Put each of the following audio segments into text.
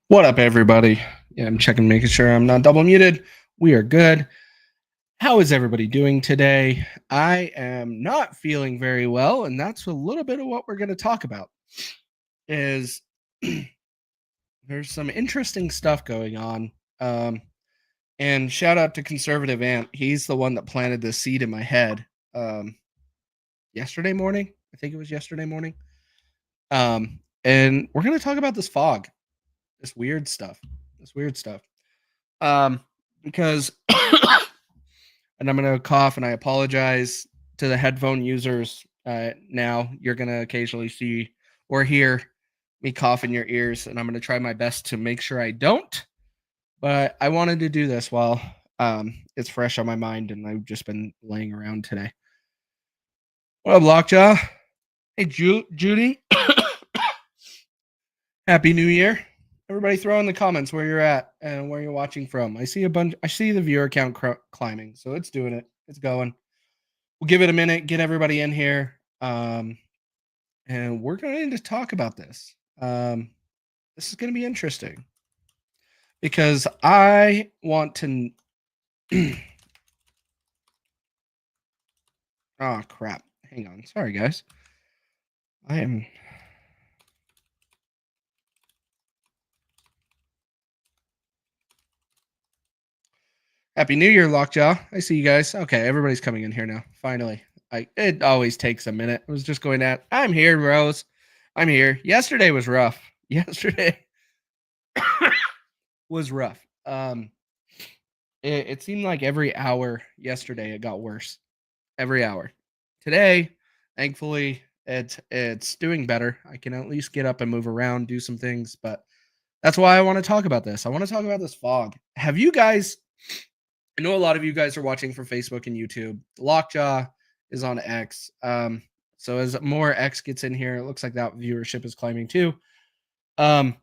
What up, everybody? Yeah, I'm checking, making sure I'm not double muted. We are good. How is everybody doing today? I am not feeling very well, and that's a little bit of what we're going to talk about. Is there's some interesting stuff going on. Um, and shout out to Conservative Ant. He's the one that planted the seed in my head. Um, Yesterday morning, I think it was yesterday morning. And we're going to talk about this fog, this weird stuff, this weird stuff. Because and I'm gonna cough, and I apologize to the headphone users. Now you're gonna occasionally see or hear me cough in your ears, and I'm gonna try my best to make sure I don't. But I wanted to do this while it's fresh on my mind, and I've just been laying around today. What up, Lockjaw? Hey, Judy. Happy New Year. Everybody throw in the comments where you're at and where you're watching from. I see a bunch. I see the viewer count climbing, so it's doing it. It's going. We'll give it a minute, get everybody in here, and we're going to talk about this. This is going to be interesting because I want to. Oh crap! Hang on. Sorry, guys. I am. Happy New Year, Lockjaw. I see you guys. Okay, everybody's coming in here now. Finally. It always takes a minute. I was just going at. I'm here, Rose. I'm here. Yesterday was rough. Yesterday was rough. It seemed like every hour yesterday it got worse. Every hour. Today, thankfully, it's doing better. I can at least get up and move around, do some things, but that's why I want to talk about this. I want to talk about this fog. Have you guys I know a lot of you guys are watching from Facebook and YouTube. Lockjaw is on X. So as more X gets in here, it looks like that viewership is climbing too. Um,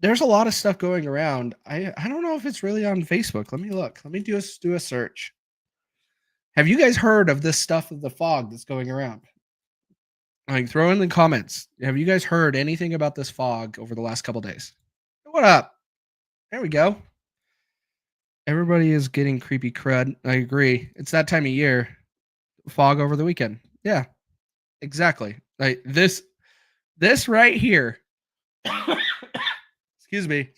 there's a lot of stuff going around. I don't know if it's really on Facebook. Let me look. Let me do a search. Have you guys heard of this stuff of the fog that's going around? Like, throw in the comments. Have you guys heard anything about this fog over the last couple days? What up? There we go. Everybody is getting creepy crud. I agree. It's that time of year. Fog over the weekend. Yeah, exactly. Like this right here. Excuse me.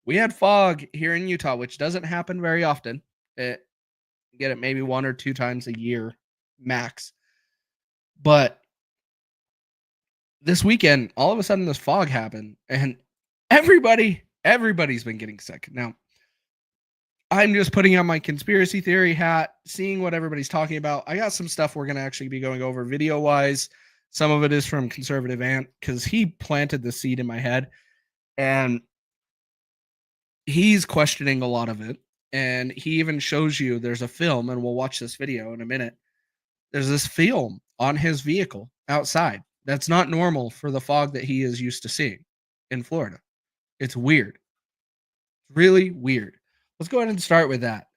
We had fog here in Utah, which doesn't happen very often. It get it maybe 1 or 2 times a year max. But this weekend, all of a sudden this fog happened and everybody's been getting sick. Now, I'm just putting on my conspiracy theory hat, seeing what everybody's talking about. I got some stuff we're going to actually be going over video wise. Some of it is from Conservative Ant because he planted the seed in my head and he's questioning a lot of it. And he even shows you there's a film, and we'll watch this video in a minute. There's this film on his vehicle outside that's not normal for the fog that he is used to seeing in Florida. It's weird. Really weird. Let's go ahead and start with that.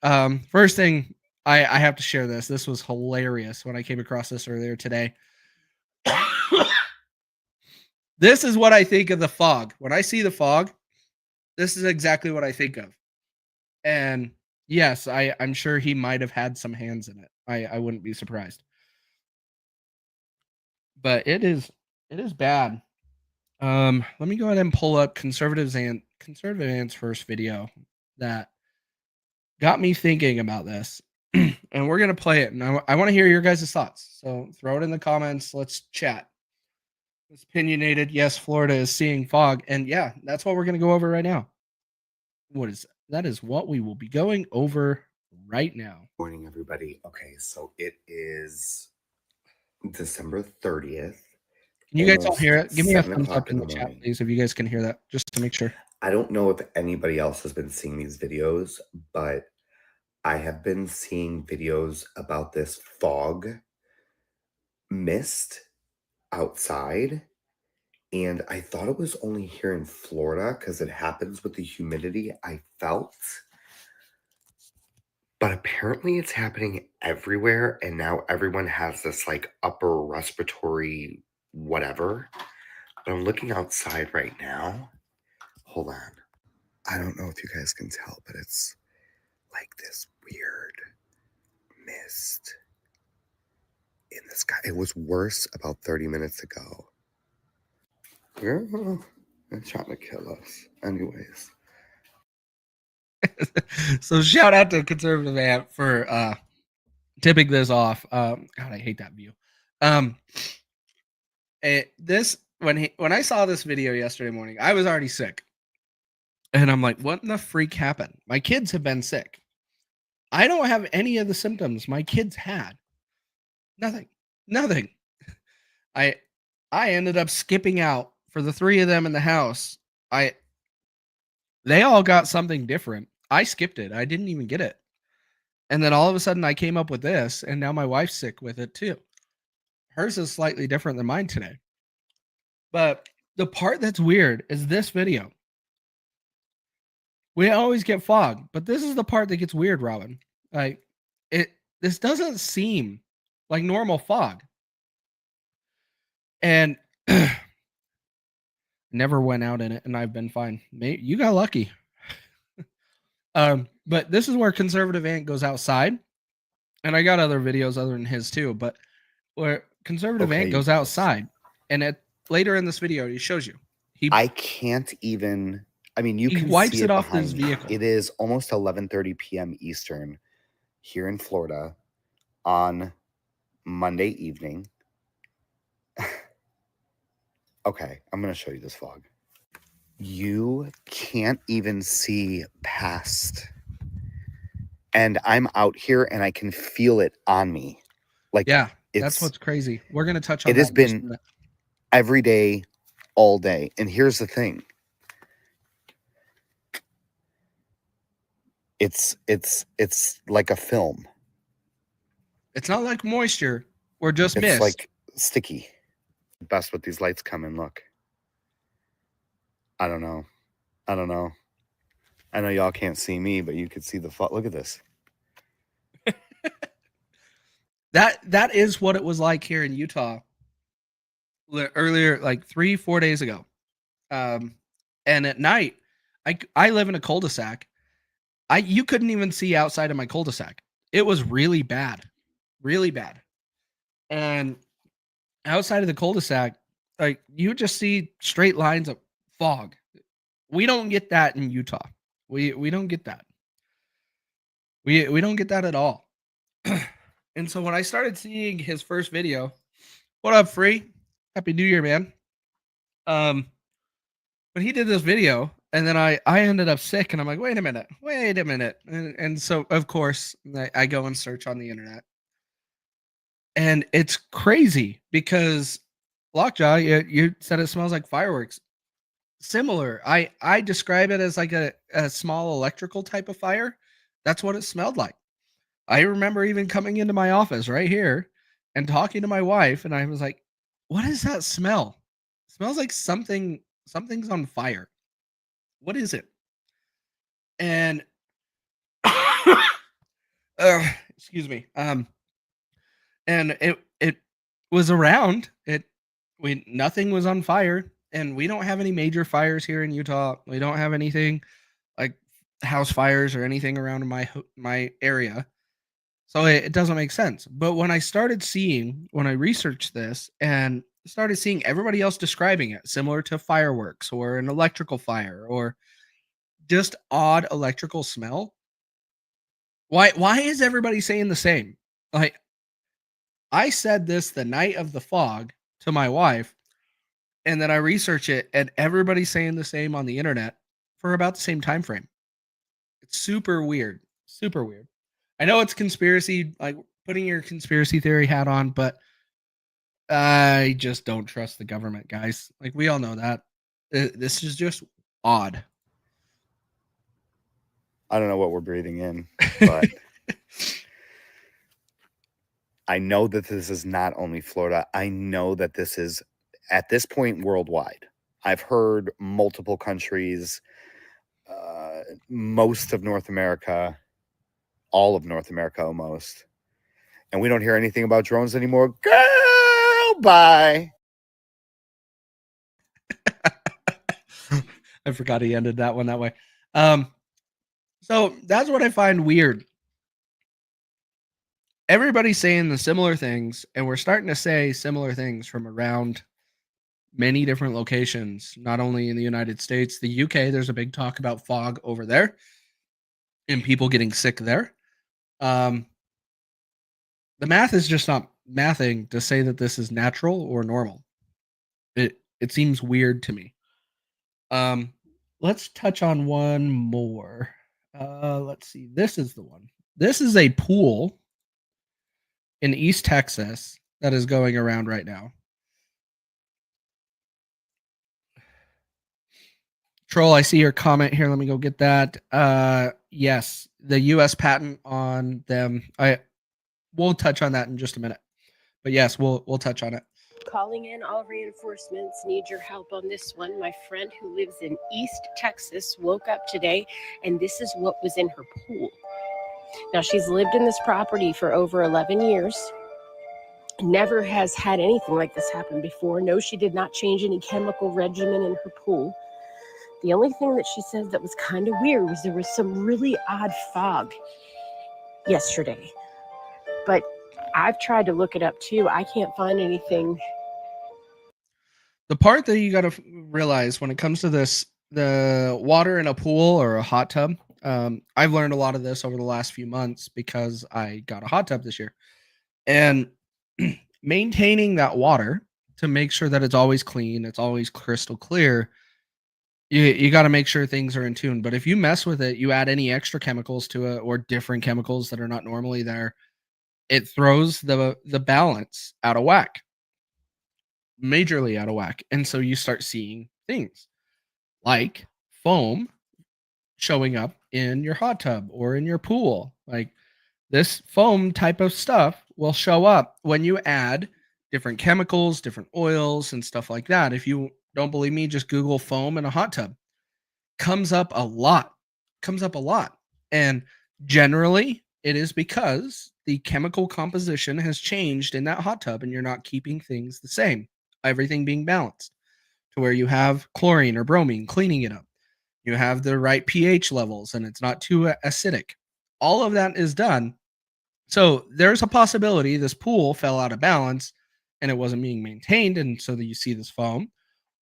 First thing, I have to share this. This was hilarious when I came across this earlier today. This is what I think of the fog. When I see the fog, this is exactly what I think of. And yes, I'm sure he might have had some hands in it. I wouldn't be surprised. But it is bad. Let me go ahead and pull up Conservative Ant's first video that got me thinking about this. And we're gonna play it. And I want to hear your guys' thoughts. So throw it in the comments. Let's chat. It's opinionated. Yes, Florida is seeing fog, and yeah, that's what we're gonna go over right now. What is that? Is what we will be going over right now. Morning, everybody. Okay, so it is December 30th. Can you guys all hear it? Give me a thumbs up in the chat, please, if you guys can hear that, just to make sure. I don't know if anybody else has been seeing these videos, but I have been seeing videos about this fog mist outside, and I thought it was only here in Florida because it happens with the humidity I felt. But apparently it's happening everywhere, and now everyone has this like upper respiratory whatever. But I'm looking outside right now. Hold on. I don't know if you guys can tell, but it's like this weird mist in the sky. It was worse about 30 minutes ago. Girl, they're trying to kill us. Anyways. So shout out to Conservative Ant for tipping this off. God, I hate that view. When I saw this video yesterday morning, I was already sick. And I'm like, what in the freak happened? My kids have been sick. I don't have any of the symptoms my kids had. Nothing. I ended up skipping out for the 3 of them in the house. They all got something different. I skipped it. I didn't even get it. And then all of a sudden I came up with this, and now my wife's sick with it too. Hers is slightly different than mine today. But the part that's weird is this video. We always get fog, but this is the part that gets weird, Robin. Like this doesn't seem like normal fog. And never went out in it, and I've been fine. Maybe you got lucky. But this is where Conservative Ant goes outside, and I got other videos other than his too. But where Conservative Ant goes outside, and later in this video, he shows you. I can't even. I mean, you can wipes see it off his vehicle. It is almost 11:30 p.m. Eastern here in Florida on Monday evening. Okay, I'm going to show you this fog. You can't even see past. And I'm out here and I can feel it on me. Like, yeah, that's what's crazy. We're going to touch on it. It has been every day, all day. And here's the thing. It's like a film. It's not like moisture or just mist. It's like sticky. Best with these lights come and look. I don't know. I know y'all can't see me, but you could see the look at this. That is what it was like here in Utah earlier, like 3-4 days ago. And at night, I live in a cul-de-sac. You couldn't even see outside of my cul-de-sac. It was really bad. And outside of the cul-de-sac, like you just see straight lines of fog. We don't get that in Utah. We don't get that. We don't get that at all. And so when I started seeing his first video, what up, Free? Happy New Year, man. But he did this video, and then I ended up sick, and I'm like, wait a minute. And so of course I go and search on the internet. And it's crazy because Lockjaw, you said it smells like fireworks. Similar. I describe it as like a small electrical type of fire. That's what it smelled like. I remember even coming into my office right here and talking to my wife, and I was like, what is that smell? It smells like something's on fire. What is it? And excuse me. And it was around. Nothing was on fire, and we don't have any major fires here in Utah. We don't have anything like house fires or anything around my area. So it doesn't make sense. But when I researched this and started seeing everybody else describing it, similar to fireworks or an electrical fire or just odd electrical smell. Why is everybody saying the same? Like, I said this the night of the fog to my wife, and then I research it, and everybody's saying the same on the internet for about the same time frame. It's super weird. I know it's conspiracy, like putting your conspiracy theory hat on, but I just don't trust the government, guys. Like, we all know that. This is just odd. I don't know what we're breathing in, but I know that this is not only Florida. I know that this is, at this point, worldwide. I've heard multiple countries, most of North America, all of North America almost. And we don't hear anything about drones anymore. Girl, bye. I forgot he ended that one that way. So that's what I find weird. Everybody's saying the similar things, and we're starting to say similar things from around many different locations, not only in the United States, the UK. There's a big talk about fog over there and people getting sick there. Um, the math is just not mathing to say that this is natural or normal. It seems weird to me. Um, let's touch on one more. Let's see. This is the one. This is a pool in East Texas that is going around right now. Troll, I see your comment here. Let me go get that. Yes, the US patent on them. We'll touch on that in just a minute. But yes, we'll touch on it. Calling in all reinforcements. Need your help on this one. My friend who lives in East Texas woke up today and this is what was in her pool. Now, she's lived in this property for over 11 years. Never has had anything like this happen before. No, she did not change any chemical regimen in her pool. The only thing that she says that was kind of weird was there was some really odd fog yesterday. But I've tried to look it up too. I can't find anything. The part that you got to realize when it comes to this, the water in a pool or a hot tub, I've learned a lot of this over the last few months because I got a hot tub this year. And maintaining that water to make sure that it's always clean, it's always crystal clear, you got to make sure things are in tune. But if you mess with it, you add any extra chemicals to it or different chemicals that are not normally there, it throws the balance out of whack, majorly out of whack. And so you start seeing things like foam showing up in your hot tub or in your pool. Like this foam type of stuff will show up when you add different chemicals, different oils, and stuff like that. If you don't believe me, just Google foam in a hot tub. Comes up a lot. Comes up a lot. And generally, it is because the chemical composition has changed in that hot tub and you're not keeping things the same. Everything being balanced to where you have chlorine or bromine cleaning it up. You have the right pH levels and it's not too acidic. All of that is done. So there's a possibility this pool fell out of balance and it wasn't being maintained. And so that you see this foam,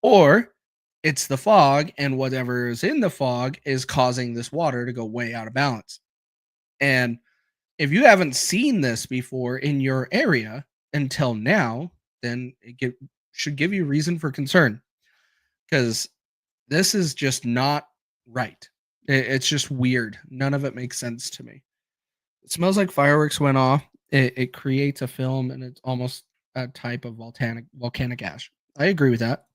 or it's the fog and whatever is in the fog is causing this water to go way out of balance. And if you haven't seen this before in your area until now, then it should give you reason for concern because this is just not right. It's just weird. None of it makes sense to me. It smells like fireworks went off. It creates a film and it's almost a type of volcanic ash. I agree with that.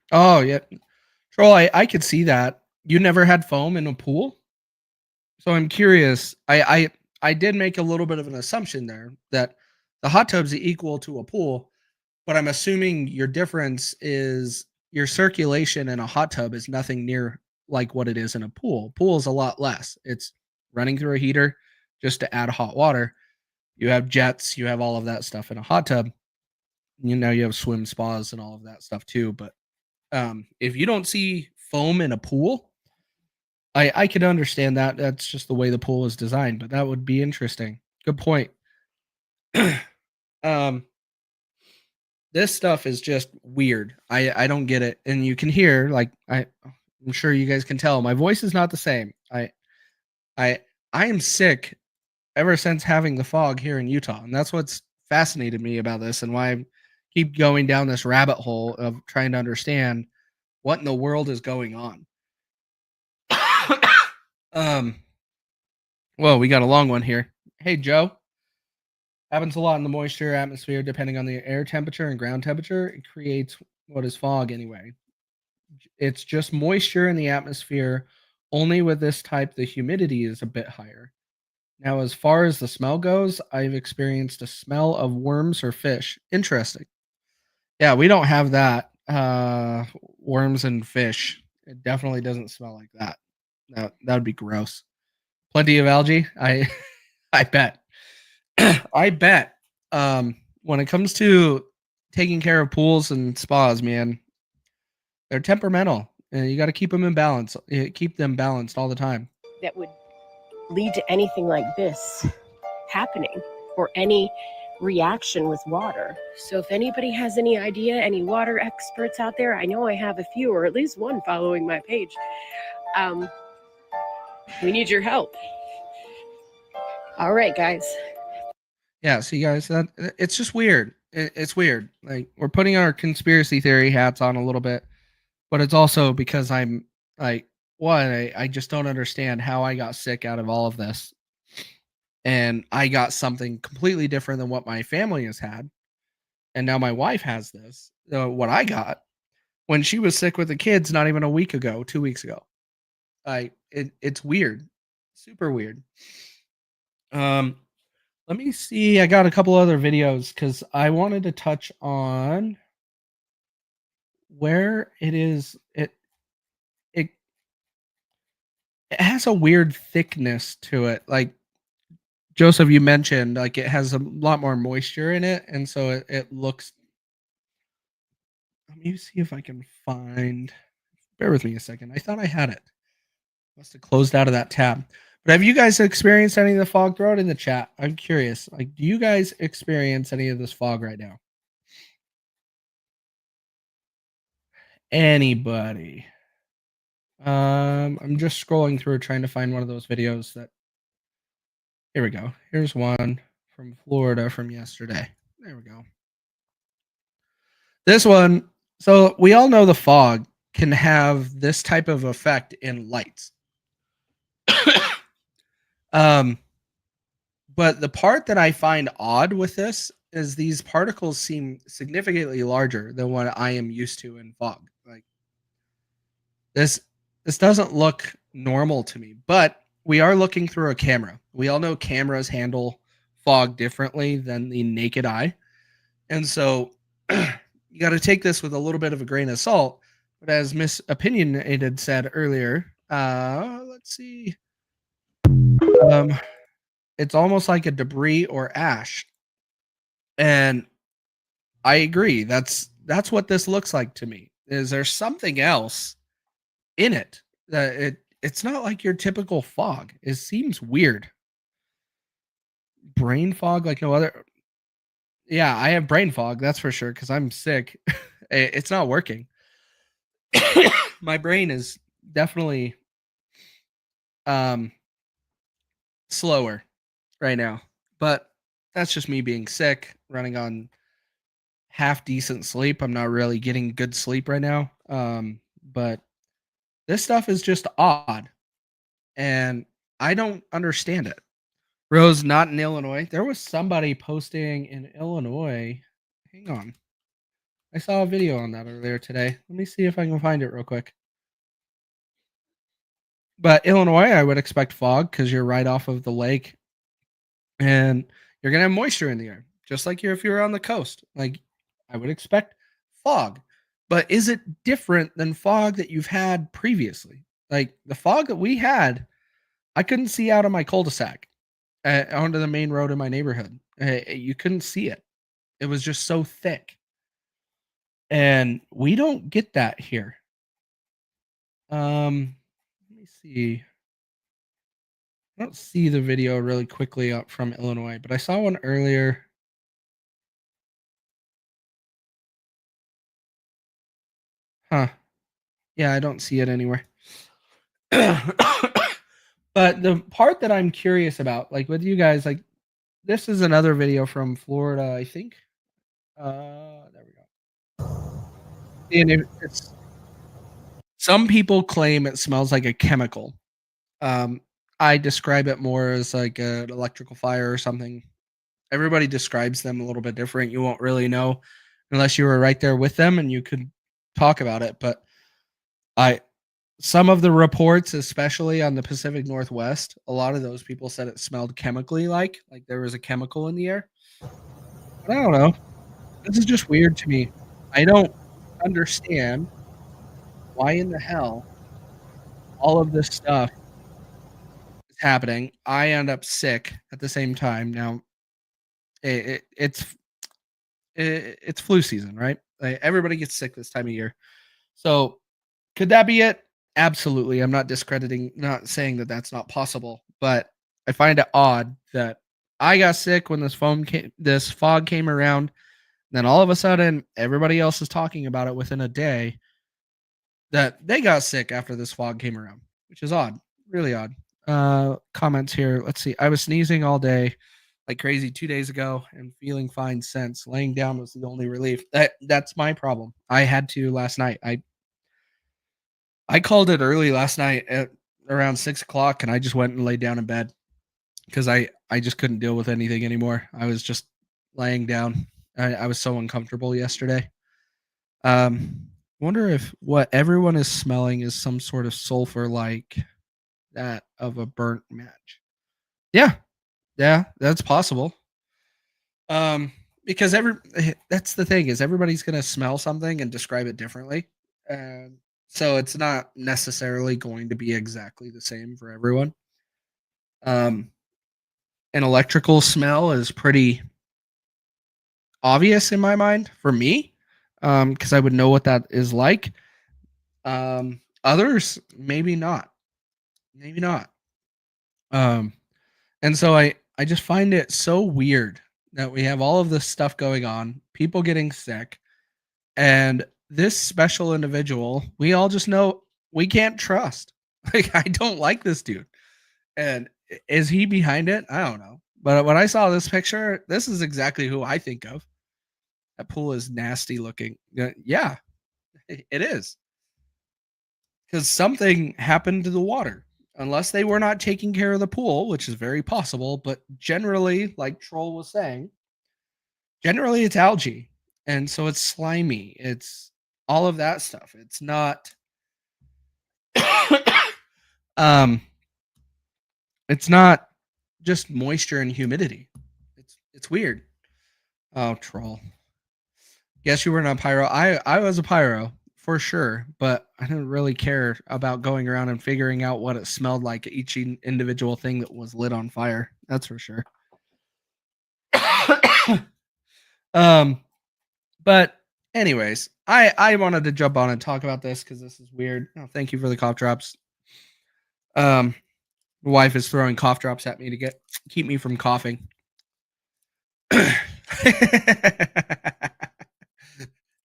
Oh, yeah. Troll, I could see that. You never had foam in a pool? So I'm curious. I did make a little bit of an assumption there that the hot tub's equal to a pool, but I'm assuming your difference is your circulation in a hot tub is nothing near like what it is in a pool. Pool is a lot less. It's running through a heater just to add hot water. You have jets, you have all of that stuff in a hot tub. You know, you have swim spas and all of that stuff too. But if you don't see foam in a pool, I could understand that. That's just the way the pool is designed, but that would be interesting. Good point. This stuff is just weird. I don't get it. And you can hear, like, I'm sure you guys can tell, my voice is not the same. I am sick ever since having the fog here in Utah. And that's what's fascinated me about this and why I keep going down this rabbit hole of trying to understand what in the world is going on. Well, we got a long one here. Hey, Joe. Happens a lot in the moisture atmosphere, depending on the air temperature and ground temperature. It creates what is fog anyway. It's just moisture in the atmosphere. Only with this type, the humidity is a bit higher. Now, as far as the smell goes, I've experienced a smell of worms or fish. Interesting. Yeah, we don't have that. Worms and fish. It definitely doesn't smell like that. That would be gross. Plenty of algae. I bet. I bet. When it comes to taking care of pools and spas, man, They're temperamental, and you got to keep them in balance. Keep them balanced all the time. that would lead to anything like this happening or any reaction with water. So if anybody has any idea, any water experts out there, I know I have a few or at least one following my page. We need your help. All right, guys. Yeah, see, guys, that it's just weird. It's weird. Like we're putting our conspiracy theory hats on a little bit, but it's also because I'm like, one, I just don't understand how I got sick out of all of this, and I got something completely different than what my family has had, and now my wife has this. What I got when she was sick with the kids, not even a week ago, 2 weeks ago. It's weird, super weird. Let me see. I got a couple other videos because I wanted to touch on where it is. It it has a weird thickness to it. Like Joseph, you mentioned, like it has a lot more moisture in it, and so it looks. Let me see if I can find. Bear with me a second. I thought I had it. Must have closed out of that tab. But have you guys experienced any of the fog? Throw it in the chat. I'm curious. Like, do you guys experience any of this fog right now? Anybody? I'm just scrolling through trying to find one of those videos that. Here we go. Here's one from Florida from yesterday. There we go. This one. So we all know the fog can have this type of effect in lights. But the part that I find odd with this is these particles seem significantly larger than what I am used to in fog. Like this doesn't look normal to me, but we are looking through a camera. We all know cameras handle fog differently than the naked eye. And so you got to take this with a little bit of a grain of salt. But as Miss Opinionated said earlier, let's see. It's almost like a debris or ash. And I agree. That's what this looks like to me. Is there something else in it? It's not like your typical fog. It seems weird. Brain fog like no other. Yeah, I have brain fog, that's for sure, because I'm sick. It's not working. My brain is definitely slower right now. But that's just me being sick, running on half decent sleep. I'm not really getting good sleep right now. But this stuff is just odd. And I don't understand it. Rose, not in Illinois. There was somebody posting in Illinois. Hang on. I saw a video on that earlier today. Let me see if I can find it real quick. But Illinois, I would expect fog because you're right off of the lake and you're going to have moisture in the air, just like if you're on the coast. Like I would expect fog. But is it different than fog that you've had previously? Like the fog that we had, I couldn't see out of my cul-de-sac onto the main road in my neighborhood. You couldn't see it. It was just so thick. And we don't get that here. Let me see. I don't see the video really quickly up from Illinois, but I saw one earlier. Huh. Yeah, I don't see it anywhere. But the part that I'm curious about, like with you guys, like this is another video from Florida, I think. There we go. And it's some people claim it smells like a chemical. I describe it more as like an electrical fire or something. Everybody describes them a little bit different. You won't really know unless you were right there with them and you could talk about it. But some of the reports, especially on the Pacific Northwest, a lot of those people said it smelled chemically like there was a chemical in the air. But I don't know. This is just weird to me. I don't understand why in the hell all of this stuff is happening. I end up sick at the same time. Now, it's flu season, right? Like, everybody gets sick this time of year. So could that be it? Absolutely. I'm not discrediting, not saying that that's not possible, but I find it odd that I got sick when this fog came around. Then all of a sudden, everybody else is talking about it within a day that they got sick after this fog came around, which is odd, really odd. Comments here. Let's see. I was sneezing all day like crazy 2 days ago and feeling fine since. Laying down was the only relief. That's my problem. I had to last night. I called it early last night at around 6 o'clock, and I just went and laid down in bed because I just couldn't deal with anything anymore. I was just laying down. I was so uncomfortable yesterday. Wonder if what everyone is smelling is some sort of sulfur like that of a burnt match. Yeah, yeah, that's possible. Because that's the thing is everybody's gonna smell something and describe it differently, and so it's not necessarily going to be exactly the same for everyone. Um, an electrical smell is pretty obvious in my mind for me, because I would know what that is like. Others maybe not, maybe not. Um, and so I just find it so weird that we have all of this stuff going on, people getting sick, and this special individual, we all just know we can't trust. Like I don't like this dude. And is he behind it? I don't know. But when I saw this picture, this is exactly who I think of. That pool is nasty looking. Yeah, it is. Because something happened to the water. Unless they were not taking care of the pool, which is very possible, but generally, like Troll was saying, generally it's algae. And so it's slimy. It's all of that stuff. It's not um it's not just moisture and humidity. It's weird. Oh, Troll. Guess you were not pyro. I was a pyro for sure, but I didn't really care about going around and figuring out what it smelled like each individual thing that was lit on fire. That's for sure. um, but anyways, I wanted to jump on and talk about this because this is weird. Oh, thank you for the cough drops. My wife is throwing cough drops at me to keep me from coughing.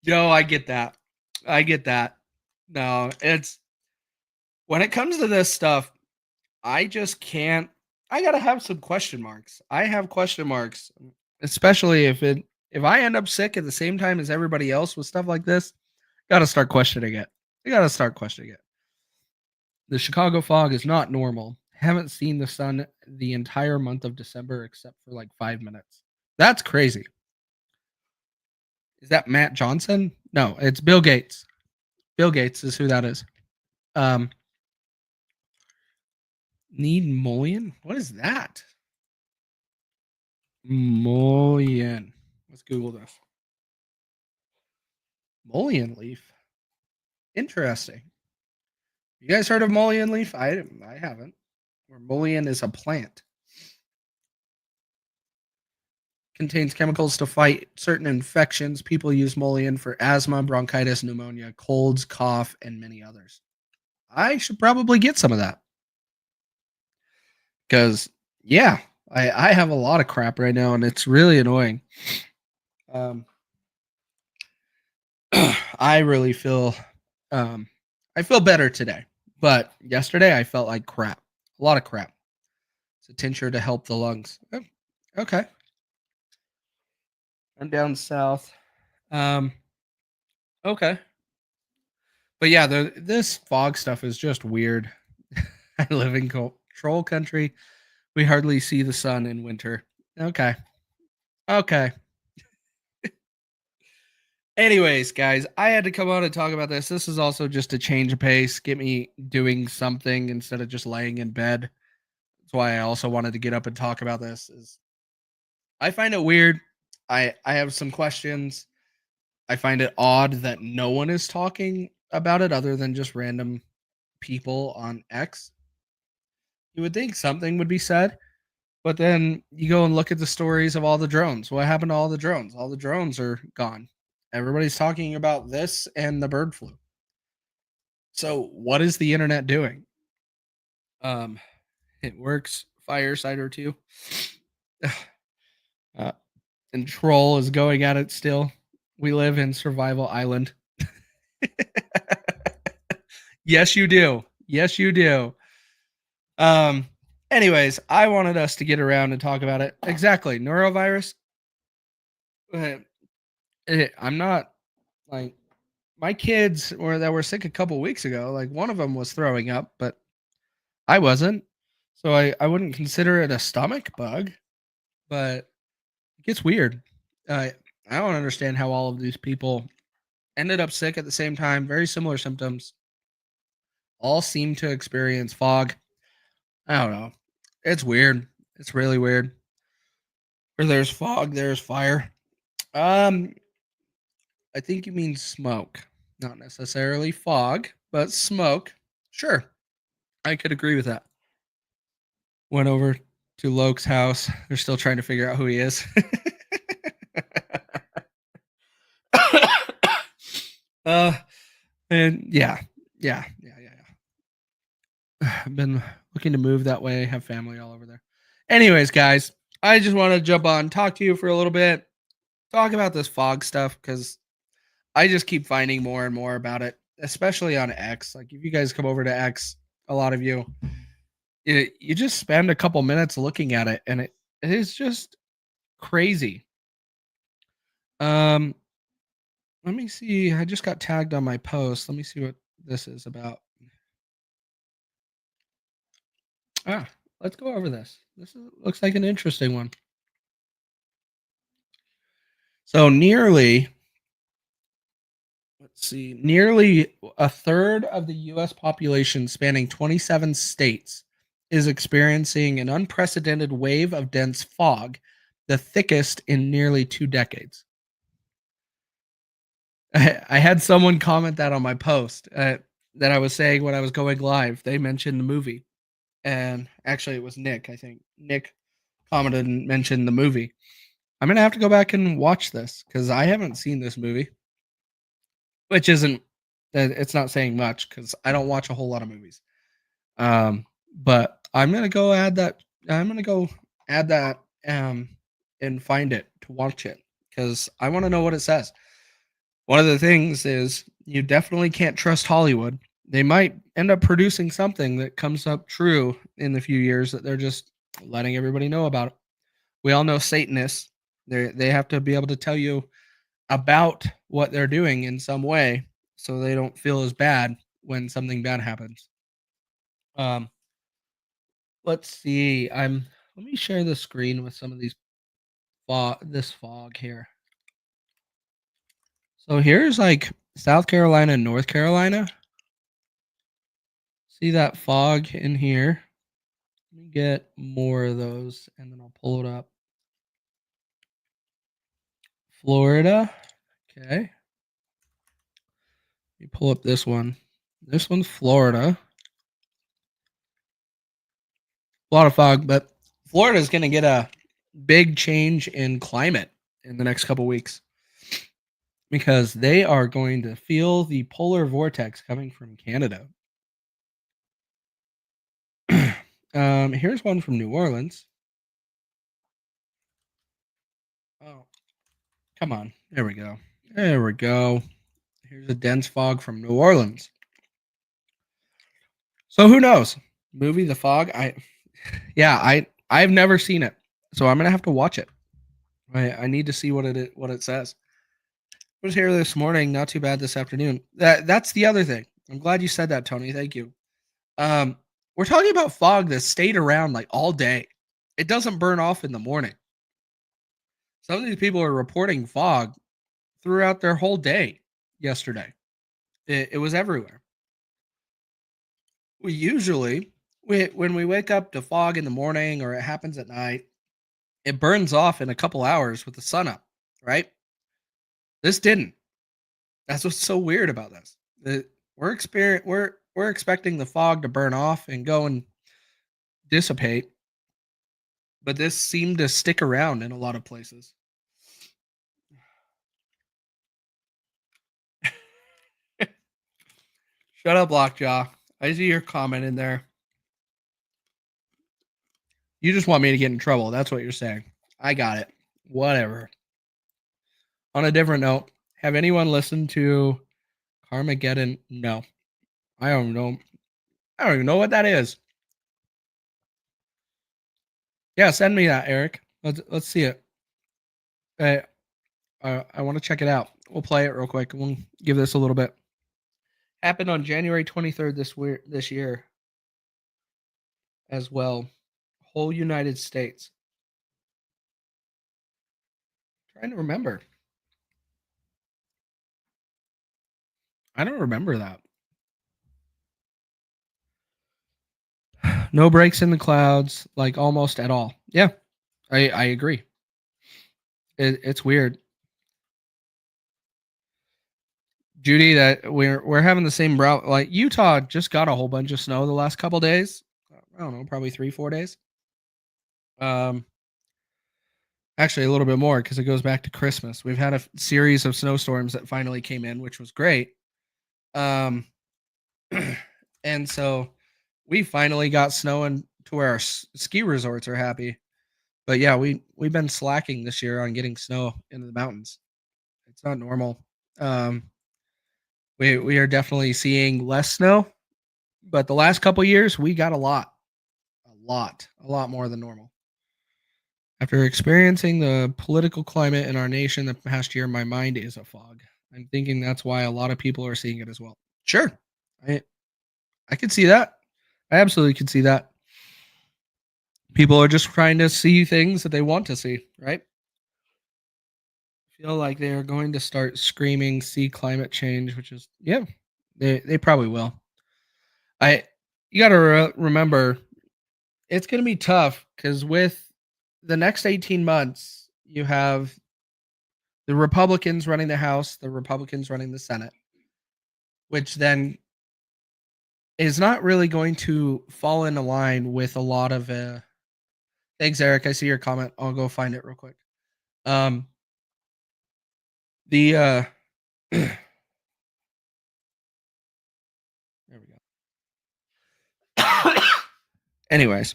No, I get that. I get that. No, it's when it comes to this stuff, I just can't. I gotta have some question marks. I have question marks, especially if I end up sick at the same time as everybody else with stuff like this. Gotta start questioning it. I gotta start questioning it. The Chicago fog is not normal. Haven't seen the sun the entire month of December except for like 5 minutes. That's crazy. Is that Matt Johnson? No, it's Bill Gates. Bill Gates is who that is. Um, Need mullion? What is that? Mullion. Let's Google this. Mullion leaf. Interesting. You guys heard of mullion leaf? I haven't. Where mullion is a plant. Contains chemicals to fight certain infections. People use mullion for asthma, bronchitis, pneumonia, colds, cough, and many others. I should probably get some of that. Because, yeah, I have a lot of crap right now, and it's really annoying. I really feel I feel better today, but yesterday I felt like crap. A lot of crap. It's a tincture to help the lungs. Oh, okay. I'm down south. Okay. But yeah, this fog stuff is just weird. I live in troll country. We hardly see the sun in winter. Okay. Okay. Anyways, guys, I had to come on and talk about this. This is also just a change of pace, get me doing something instead of just laying in bed. That's why I also wanted to get up and talk about this. Is I find it weird. I have some questions. I find it odd that no one is talking about it other than just random people on X. You would think something would be said, but then you go and look at the stories of all the drones. What happened to all the drones? All the drones are gone. Everybody's talking about this and the bird flu. So what is the internet doing? It works. Fireside 2. uh, and Troll is going at it still. We live in Survival Island. Yes, you do. Yes, you do. Um. Anyways, I wanted us to get around and talk about it. Exactly, neurovirus. I'm not like my kids that were sick a couple weeks ago. Like one of them was throwing up, but I wasn't. So I wouldn't consider it a stomach bug, but it gets weird. I don't understand how all of these people ended up sick at the same time, very similar symptoms, all seem to experience fog. I don't know. It's weird. It's really weird. Where there's fog, there's fire. Um, I think you mean smoke, not necessarily fog, but smoke. Sure, I could agree with that. Went over to Loke's house. They're still trying to figure out who he is. uh, and yeah. I've been looking to move that way. Have family all over there. Anyways, guys, I just want to jump on, talk to you for a little bit, talk about this fog stuff because I just keep finding more and more about it, especially on X. Like if you guys come over to X, a lot of you, you just spend a couple minutes looking at it, and it is just crazy. Um, let me see. I just got tagged on my post. Let me see what this is about. Ah, let's go over this. Looks like an interesting one. So nearly a third of the US population spanning 27 states is experiencing an unprecedented wave of dense fog, the thickest in nearly 2 decades. I had someone comment that on my post that I was saying when I was going live. They mentioned the movie. And actually, it was Nick, I think. Nick commented and mentioned the movie. I'm going to have to go back and watch this because I haven't seen this movie, which isn't, it's not saying much because I don't watch a whole lot of movies. But I'm going to go add that. I'm going to go add that and find it to watch it because I want to know what it says. One of the things is you definitely can't trust Hollywood. They might end up producing something that comes up true in the few years that they're just letting everybody know about it. We all know Satanists. They have to be able to tell you about what they're doing in some way so they don't feel as bad when something bad happens. Let's see. Let me share the screen with some of these fog here. So here's like South Carolina and North Carolina. See that fog in here? Let me get more of those and then I'll pull it up. Florida. Okay. Let me pull up this one. This one's Florida. A lot of fog, but Florida is going to get a big change in climate in the next couple weeks because they are going to feel the polar vortex coming from Canada. Here's one from New Orleans. Oh, come on. There we go. There we go. Here's a dense fog from New Orleans. So who knows? Movie The Fog. I've never seen it, so I'm gonna have to watch it. I need to see what it says. I was here this morning. Not too bad this afternoon. That's the other thing. I'm glad you said that, Tony. Thank you. We're talking about fog that stayed around like all day. It doesn't burn off in the morning. Some of these people are reporting fog throughout their whole day yesterday. It was everywhere. When we wake up to fog in the morning or it happens at night, it burns off in a couple hours with the sun up, right? This didn't. That's what's so weird about this. We're expecting the fog to burn off and go and dissipate, but this seemed to stick around in a lot of places. Shut up, Lockjaw. I see your comment in there. You just want me to get in trouble. That's what you're saying. I got it. Whatever. On a different note, have anyone listened to Carmageddon? No. I don't know. I don't even know what that is. Yeah, send me that, Eric. Let's see it. I want to check it out. We'll play it real quick. We'll give this a little bit. Happened on January 23rd this year as well. Whole United States. Trying to remember. I don't remember that. No breaks in the clouds, like almost at all. Yeah, I agree. It's weird. Judy, that we're having the same route. Like Utah just got a whole bunch of snow the last couple days. I don't know, probably 3-4 days. Actually a little bit more because it goes back to Christmas. We've had a series of snowstorms that finally came in, which was great. And so we finally got snow and to where our ski resorts are happy. But yeah, we've been slacking this year on getting snow into the mountains. It's not normal. We are definitely seeing less snow, but the last couple years we got a lot more than normal. After experiencing the political climate in our nation the past year, my mind is a fog. I'm thinking that's why a lot of people are seeing it as well. Sure, I could see that. I absolutely could see that. People are just trying to see things that they want to see, right? I feel like they are going to start screaming, "See climate change," which is, yeah, they probably will. You got to remember, it's going to be tough because with the next 18 months, you have the Republicans running the House, the Republicans running the Senate, which then is not really going to fall into line with a lot of thanks, Eric. I see your comment. I'll go find it real quick. There we go. Anyways,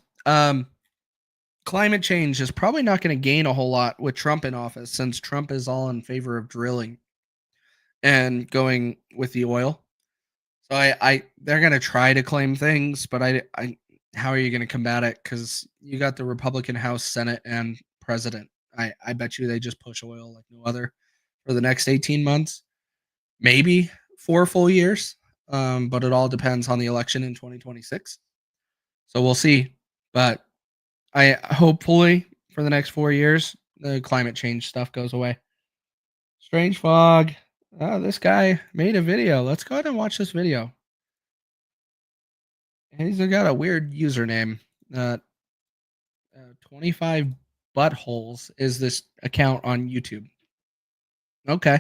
climate change is probably not going to gain a whole lot with Trump in office, since Trump is all in favor of drilling and going with the oil. So they're going to try to claim things, but how are you going to combat it? Because you got the Republican House, Senate, and President. I bet you they just push oil like no other for the next 18 months, maybe 4 full years. But it all depends on the election in 2026. So we'll see. But I hopefully for the next 4 years, the climate change stuff goes away. Strange fog. Oh, this guy made a video. Let's go ahead and watch this video. And he's got a weird username. 25 buttholes is this account on YouTube. Okay.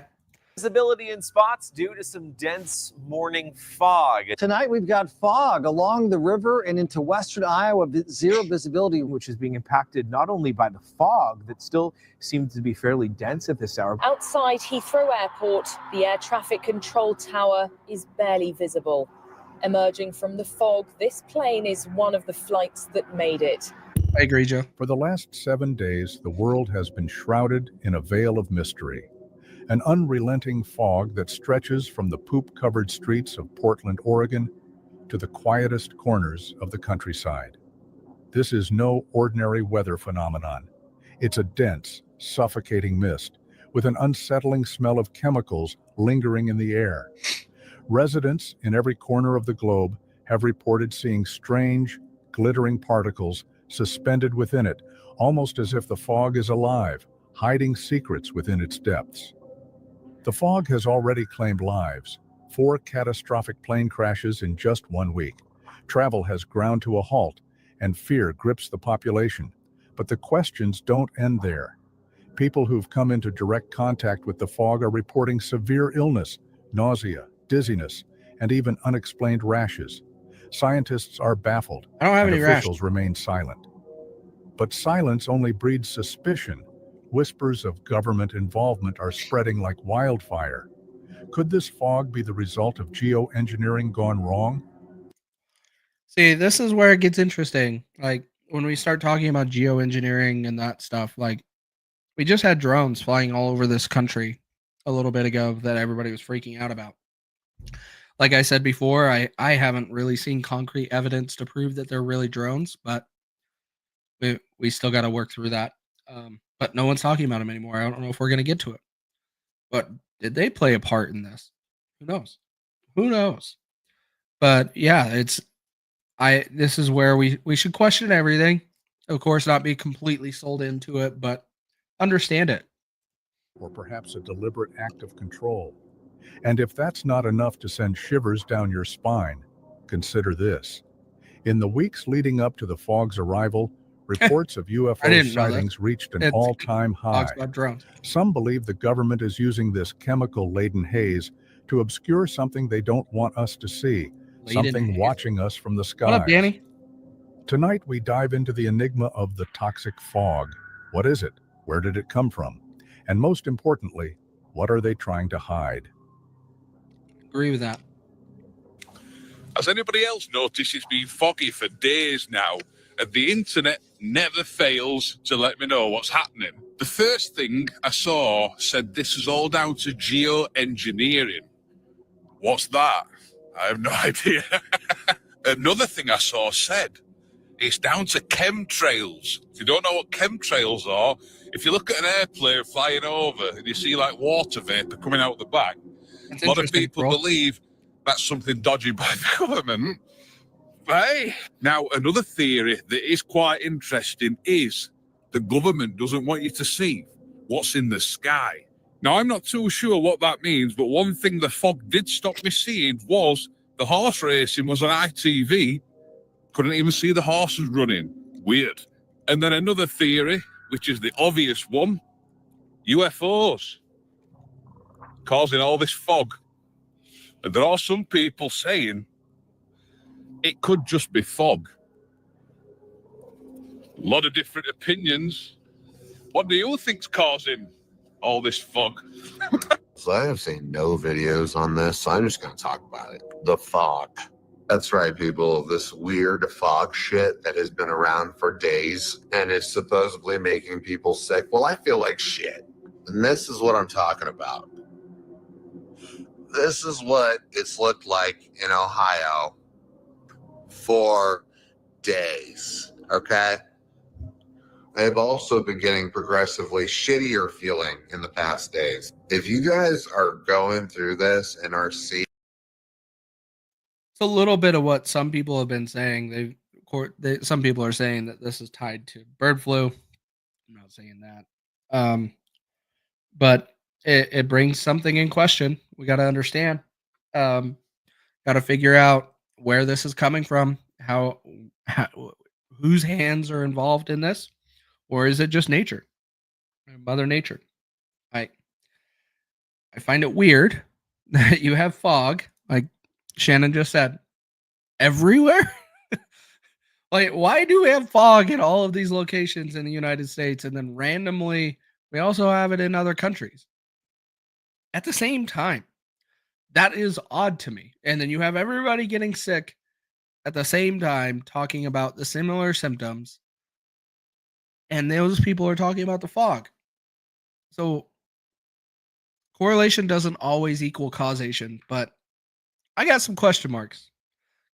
Visibility in spots due to some dense morning fog. Tonight we've got fog along the river and into western Iowa, zero visibility, Which is being impacted not only by the fog that still seems to be fairly dense at this hour. Outside Heathrow Airport, the air traffic control tower is barely visible. Emerging from the fog, this plane is one of the flights that made it. I agree, Joe. For the last 7 days, the world has been shrouded in a veil of mystery. An unrelenting fog that stretches from the poop-covered streets of Portland, Oregon, to the quietest corners of the countryside. This is no ordinary weather phenomenon. It's a dense, suffocating mist with an unsettling smell of chemicals lingering in the air. Residents in every corner of the globe have reported seeing strange, glittering particles suspended within it, almost as if the fog is alive, hiding secrets within its depths. The fog has already claimed lives. 4 catastrophic plane crashes in just 1 week. Travel has ground to a halt, and fear grips the population. But the questions don't end there. People who've come into direct contact with the fog are reporting severe illness, nausea, dizziness, and even unexplained rashes. Scientists are baffled, I don't have and any rash. officials remain silent. But silence only breeds suspicion. Whispers of government involvement are spreading like wildfire. Could this fog be the result of geoengineering gone wrong? See, this is where it gets interesting. Like when we start talking about geoengineering and that stuff, like we just had drones flying all over this country a little bit ago that everybody was freaking out about. Like I said before, I haven't really seen concrete evidence to prove that they're really drones, but we still got to work through that. But no one's talking about them anymore. I don't know if we're going to get to it. But did they play a part in this? Who knows? Who knows? But yeah, this is where we should question everything. Of course, not be completely sold into it, but understand it. Or perhaps a deliberate act of control? And if that's not enough to send shivers down your spine, consider this. In the weeks leading up to the fog's arrival, reports of UFO sightings reached an all-time high. Some believe the government is using this chemical-laden haze to obscure something they don't want us to see, something watching us from the skies. What up, Danny? Tonight, we dive into the enigma of the toxic fog. What is it? Where did it come from? And most importantly, what are they trying to hide? Agree with that. Has anybody else noticed it's been foggy for days now, and the internet never fails to let me know what's happening? The first thing I saw said this is all down to geoengineering. What's that? I have no idea. Another thing I saw said it's down to chemtrails. If you don't know what chemtrails are, if you look at an airplane flying over and you see like water vapor coming out the back, a lot of people believe that's something dodgy by the government. Hey. Now, another theory that is quite interesting is the government doesn't want you to see what's in the sky. Now, I'm not too sure what that means, but one thing the fog did stop me seeing was the horse racing was on ITV. Couldn't even see the horses running. Weird. And then another theory, which is the obvious one, UFOs causing all this fog. And there are some people saying it could just be fog. A lot of different opinions. What do you think's causing all this fog? So I have seen no videos on this, so I'm just going to talk about it. The fog. That's right, people. This weird fog shit that has been around for days and is supposedly making people sick. Well, I feel like shit. And this is what I'm talking about. This is what it's looked like in Ohio for days, okay? I've also been getting progressively shittier feeling in the past days. If you guys are going through this and are seeing... It's a little bit of what some people have been saying. Some people are saying that this is tied to bird flu. I'm not saying that. But it brings something in question. We got to understand. Got to figure out where this is coming from, how whose hands are involved in this, or is it just nature, Mother Nature? I find it weird that you have fog, like Shannon just said, everywhere. Like, why do we have fog in all of these locations in the United States, and then randomly we also have it in other countries at the same time? That is odd to me. And then you have everybody getting sick at the same time, talking about the similar symptoms, and those people are talking about the fog. So correlation doesn't always equal causation, but I got some question marks.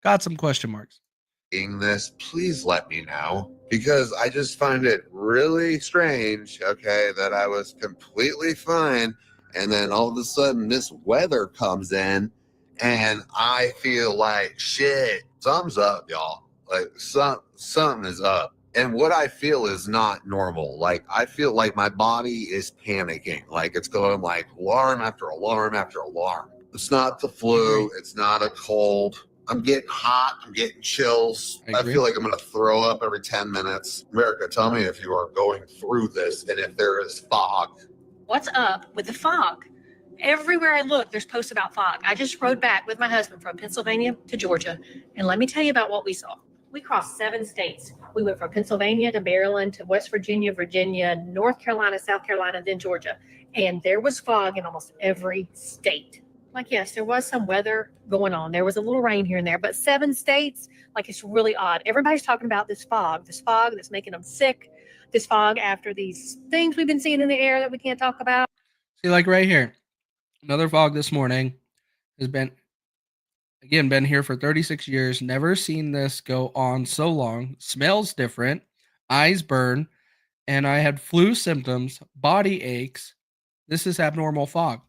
This, please let me know, because I just find it really strange, okay, that I was completely fine, and then all of a sudden this weather comes in and I feel like shit. Something's up, y'all. Like something is up. And what I feel is not normal. Like, I feel like my body is panicking. Like, it's going like alarm after alarm after alarm. It's not the flu. It's not a cold. I'm getting hot. I'm getting chills. I feel like I'm going to throw up every 10 minutes. America, tell me if you are going through this and if there is fog. What's up with the fog? Everywhere I look, there's posts about fog. I just rode back with my husband from Pennsylvania to Georgia. And let me tell you about what we saw. We crossed 7 states. We went from Pennsylvania to Maryland to West Virginia, North Carolina, South Carolina, then Georgia. And there was fog in almost every state. Like, yes, there was some weather going on. There was a little rain here and there, but 7 states, like, it's really odd. Everybody's talking about this fog that's making them sick, this fog after these things we've been seeing in the air that we can't talk about. See, like right here, another fog this morning has been here for 36 years. Never seen this go on so long. Smells different, eyes burn, and I had flu symptoms, body aches. This is abnormal fog.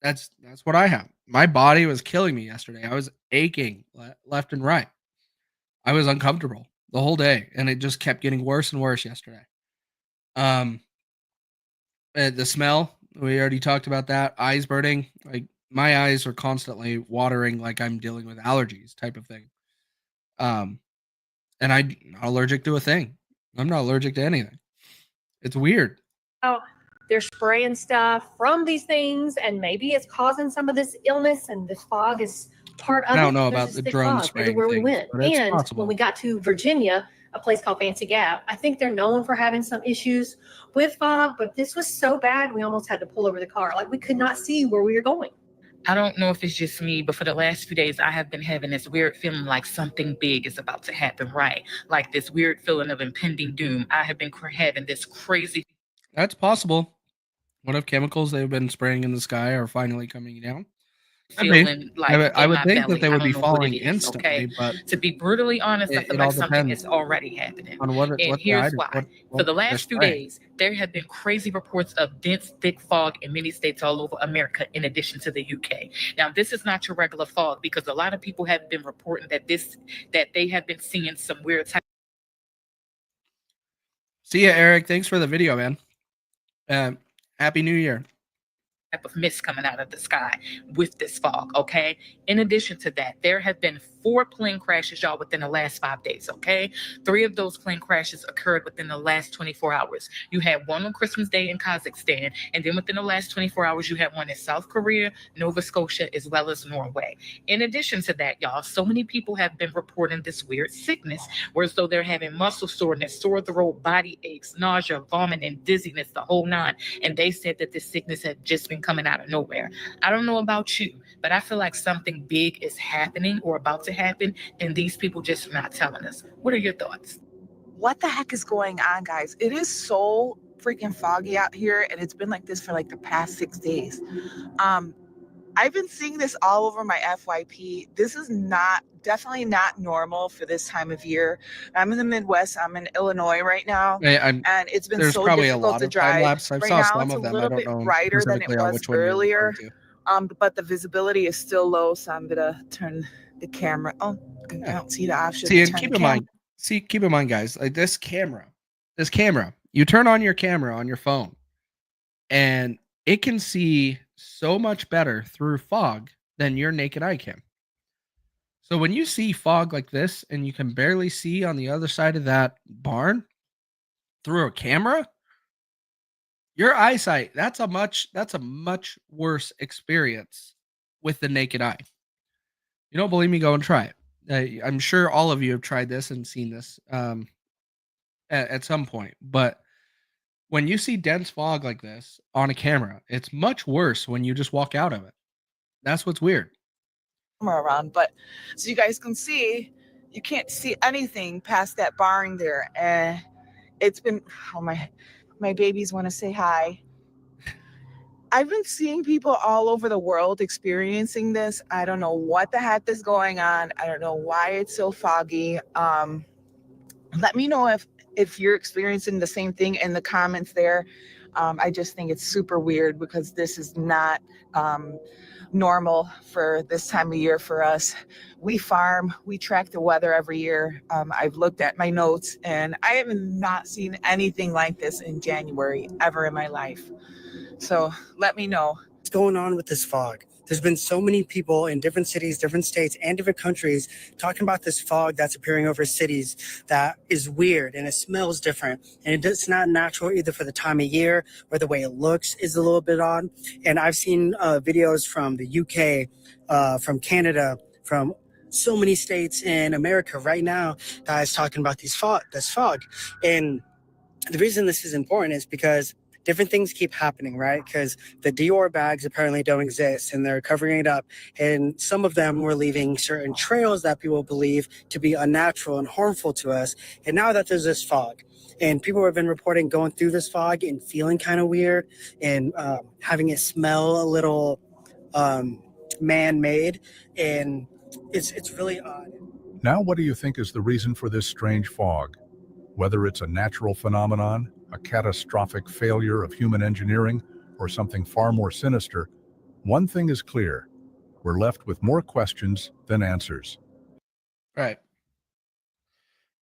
That's what I have. My body was killing me yesterday. I was aching left and right. I was uncomfortable the whole day, and it just kept getting worse and worse yesterday. The smell, we already talked about that. Eyes burning, like my eyes are constantly watering, like I'm dealing with allergies, type of thing. And I'm not allergic to a thing. I'm not allergic to anything. It's weird. Oh, they're spraying stuff from these things, and maybe it's causing some of this illness, and this fog is part of it. I don't know There's about this the thick drone fog spraying everywhere we things, went. but it's And possible. when we got to Virginia, a place called Fancy Gap, I think they're known for having some issues with fog, but this was so bad we almost had to pull over the car. Like, we could not see where we were going. I don't know if it's just me, but for the last few days, I have been having this weird feeling like something big is about to happen, right? Like this weird feeling of impending doom. I have been having this crazy. That's possible. What if chemicals they've been spraying in the sky are finally coming down? feeling like I in would my think belly. that they I would don't be know what falling it is, instantly, okay? but To be brutally honest, I it feel all like something depends is already happening. on what And what the here's item, why. what For the they're last few spraying. days, there have been crazy reports of dense, thick fog in many states all over America, in addition to the UK. Now, this is not your regular fog because a lot of people have been reporting that they have been seeing some weird type. See ya, Eric. Thanks for the video, man. Happy New Year. Type of mist coming out of the sky with this fog, okay? In addition to that, there have been 4 plane crashes, y'all, within the last 5 days, okay? 3 of those plane crashes occurred within the last 24 hours. You had one on Christmas Day in Kazakhstan, and then within the last 24 hours, you had one in South Korea, Nova Scotia, as well as Norway. In addition to that, y'all, so many people have been reporting this weird sickness, where as though they're having muscle soreness, sore throat, body aches, nausea, vomiting, dizziness, the whole 9. And they said that this sickness had just been coming out of nowhere. I don't know about you, but I feel like something big is happening or about to happen, and these people just are not telling us. What are your thoughts? What the heck is going on, guys? It is so freaking foggy out here, and it's been like this for like the past 6 days. I've been seeing this all over my FYP. This is definitely not normal for this time of year. I'm in the Midwest. I'm in Illinois right now, and it's been There's so probably a difficult lot to of time drive. lapse. I Right saw now, some it's of a them. I little don't bit know brighter than it specifically on was which one you're earlier, referring to. but the visibility is still low, so I'm gonna turn the camera. Oh, I don't see the option. See, to and turn keep the in mind, guys, like this camera, you turn on your camera on your phone, and it can see so much better through fog than your naked eye can. So when you see fog like this, and you can barely see on the other side of that barn through a camera, your eyesight, that's a much worse experience with the naked eye. You don't believe me? Go and try it. I'm sure all of you have tried this and seen this at some point. But when you see dense fog like this on a camera, it's much worse when you just walk out of it. That's what's weird. Around, but so you guys can see, you can't see anything past that barn there, and it's been, oh, my babies want to say hi. I've been seeing people all over the world experiencing this. I don't know what the heck is going on. I don't know why it's so foggy. Let me know if you're experiencing the same thing in the comments there. I just think it's super weird because this is not normal for this time of year for us. We farm, we track the weather every year. I've looked at my notes, and I have not seen anything like this in January ever in my life. So let me know. What's going on with this fog? There's been so many people in different cities, different states, and different countries talking about this fog that's appearing over cities that is weird and it smells different. And it's not natural either for the time of year or the way it looks is a little bit odd. And I've seen videos from the UK, from Canada, from so many states in America right now, guys talking about this fog. And the reason this is important is because different things keep happening, right? Because the Dior bags apparently don't exist and they're covering it up. And some of them were leaving certain trails that people believe to be unnatural and harmful to us. And now that there's this fog, and people have been reporting going through this fog and feeling kind of weird and having it smell a little man-made, and it's really odd. Now, what do you think is the reason for this strange fog? Whether it's a natural phenomenon, a catastrophic failure of human engineering, or something far more sinister, one thing is clear: we're left with more questions than answers. Right.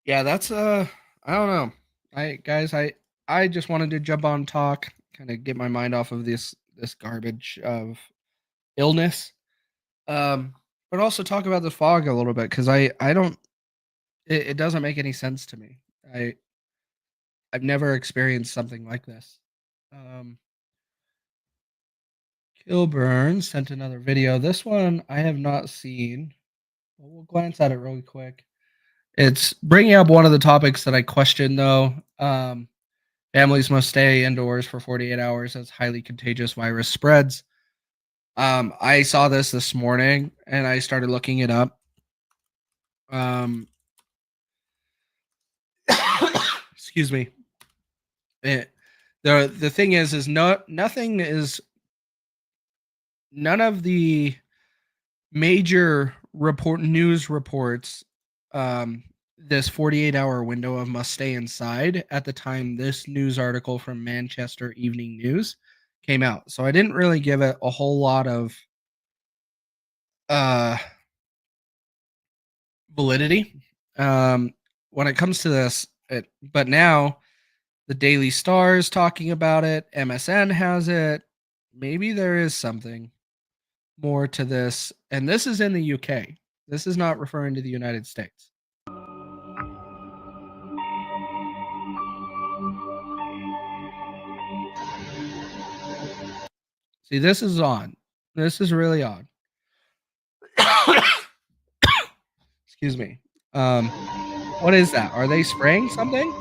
Yeah, that's I don't know. I just wanted to jump on talk, kind of get my mind off of this garbage of illness. But also talk about the fog a little bit, because I don't it doesn't make any sense to me. I've never experienced something like this. Um Kilburn sent another video. This one I have not seen. We'll glance at it really quick. It's bringing up one of the topics that I questioned, though. Families must stay indoors for 48 hours as highly contagious virus spreads. I saw this morning and I started looking it up. Excuse me. The thing is nothing is, none of the major news reports this 48-hour window of must stay inside at the time this news article from Manchester Evening News came out. So I didn't really give it a whole lot of validity when it comes to this. But now the Daily Star is talking about it. MSN has it. Maybe there is something more to this. And this is in the UK. This is not referring to the United States. See, this is odd. This is really odd. Excuse me. What is that? Are they spraying something?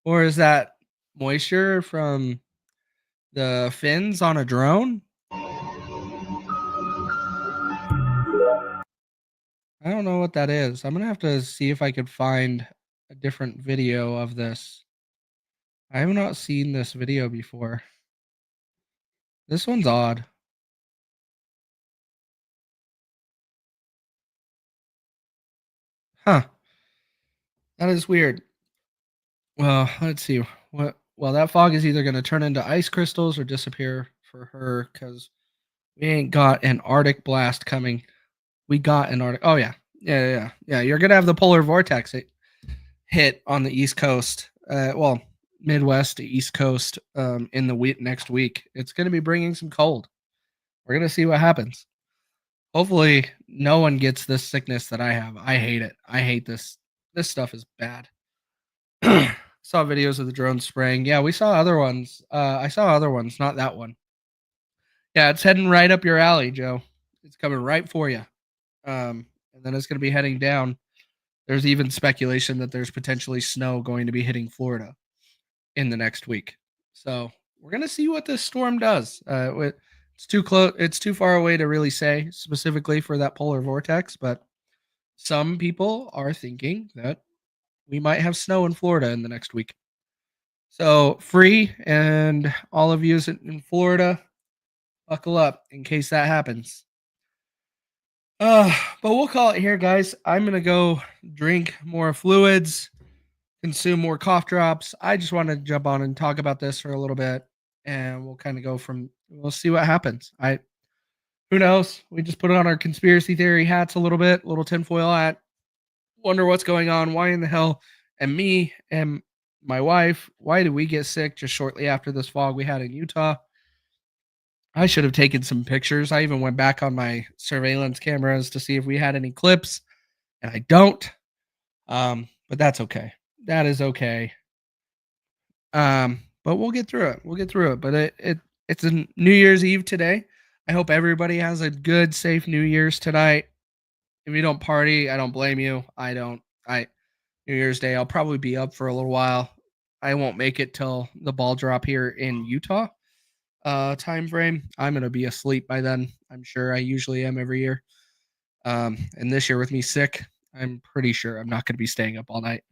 Or is that moisture from the fins on a drone? I don't know what that is. I'm going to have to see if I could find a different video of this. I have not seen this video before. This one's odd. Huh. That is weird. Well, let's see. Well, that fog is either going to turn into ice crystals or disappear for her, because we ain't got an Arctic blast coming. We got an Arctic. Oh, yeah. Yeah. You're going to have the polar vortex hit on the East Coast. Well, Midwest to East Coast in the next week. It's going to be bringing some cold. We're going to see what happens. Hopefully, no one gets this sickness that I have. I hate it. I hate this. This stuff is bad. Saw videos of the drone spraying. Yeah, we saw other ones. I saw other ones, not that one. Yeah, it's heading right up your alley, Joe. It's coming right for you. And then it's going to be heading down. There's even speculation that there's potentially snow going to be hitting Florida in the next week. So we're going to see what this storm does. It's too close. It's too far away to really say specifically for that polar vortex, but some people are thinking that we might have snow in Florida in the next week. So free, and all of you in Florida, buckle up in case that happens. But we'll call it here, guys. I'm going to go drink more fluids, consume more cough drops. I just wanted to jump on and talk about this for a little bit, and we'll kind of we'll see what happens. Who knows? We just put on our conspiracy theory hats a little tinfoil hat. Wonder what's going on. Why in the hell? And me and my wife, why did we get sick just shortly after this fog we had in Utah? I should have taken some pictures. I even went back on my surveillance cameras to see if we had any clips, and I don't. But that's okay. That is okay. But we'll get through it. But it's a New Year's Eve today. I hope everybody has a good, safe New Year's tonight. If you don't party, I don't blame you. New Year's Day, I'll probably be up for a little while. I won't make it till the ball drop here in Utah time frame. I'm gonna be asleep by then. I'm sure I usually am every year. And this year with me sick, I'm pretty sure I'm not gonna be staying up all night.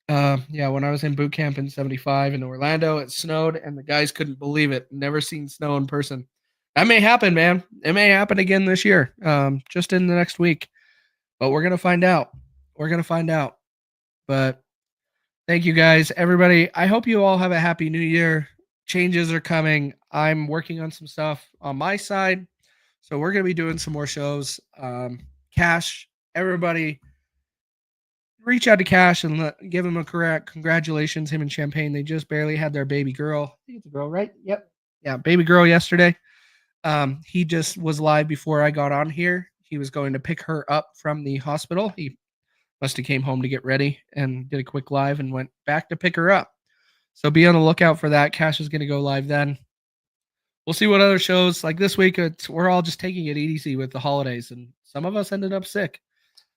Yeah, when I was in boot camp in 75 in Orlando, it snowed and the guys couldn't believe it. Never seen snow in person. That may happen, man. It may happen again this year, just in the next week. But we're gonna find out. We're gonna find out. But thank you guys, everybody. I hope you all have a happy new year. Changes are coming. I'm working on some stuff on my side. So we're going to be doing some more shows. Cash, everybody, reach out to Cash and give him a correct congratulations. Him and Champagne, they just barely had their baby girl. I think it's a girl, right? Yep. Yeah, baby girl yesterday. He just was live before I got on here. He was going to pick her up from the hospital. He must have came home to get ready and did a quick live and went back to pick her up. So be on the lookout for that. Cash is going to go live then. We'll see what other shows like this week. We're all just taking it easy with the holidays, and some of us ended up sick.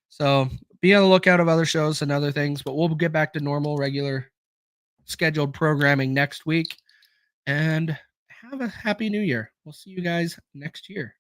So be on the lookout of other shows and other things, but we'll get back to normal, regular scheduled programming next week. And have a happy new year. We'll see you guys next year.